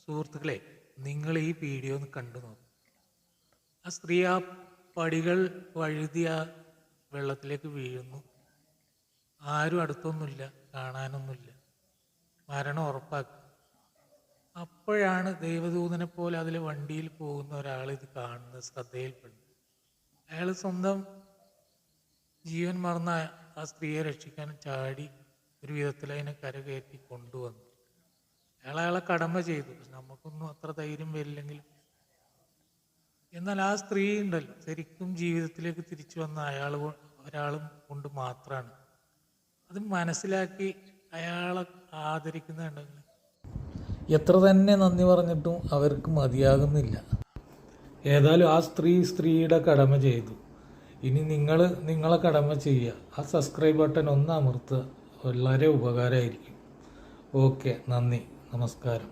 സുഹൃത്തുക്കളെ, നിങ്ങൾ ഈ വീഡിയോ ഒന്ന് കണ്ടു നോക്കും. ആ സ്ത്രീ ആ പടികൾ വഴുതി ആ വെള്ളത്തിലേക്ക് വീഴുന്നു. ആരും അടുത്തൊന്നുമില്ല, കാണാനൊന്നുമില്ല, മരണം ഉറപ്പാക്കി. അപ്പോഴാണ് ദൈവദൂതനെ പോലെ അതിൽ വണ്ടിയിൽ പോകുന്ന ഒരാൾ ഇത് കാണുന്നത്, ശ്രദ്ധയിൽപ്പെടുന്നത്. അയാൾ സ്വന്തം ജീവൻ മറന്ന ആ സ്ത്രീയെ രക്ഷിക്കാൻ ചാടി ഒരു വിധത്തിൽ അതിനെ കരകയറ്റി കൊണ്ടുവന്നു. അയാളെ കടമ ചെയ്തു. നമുക്കൊന്നും അത്ര ധൈര്യം വരില്ലെങ്കിലും എന്നാൽ ആ സ്ത്രീ ഉണ്ടല്ലോ, ശരിക്കും ജീവിതത്തിലേക്ക് തിരിച്ചു വന്ന ഒരാളും കൊണ്ട് മാത്രമാണ്. അത് മനസ്സിലാക്കി അയാളെ ആദരിക്കുന്നുണ്ടെങ്കിൽ എത്ര തന്നെ നന്ദി പറഞ്ഞിട്ടും അവർക്ക് മതിയാകുന്നില്ല. ഏതായാലും ആ സ്ത്രീയുടെ കടമ ചെയ്തു. ഇനി നിങ്ങളെ കടമ ചെയ്യുക. ആ സബ്സ്ക്രൈബ് ബട്ടൺ ഒന്ന് അമർത്തുക, വളരെ ഉപകാരമായിരിക്കും. ഓക്കെ, നന്ദി, നമസ്കാരം.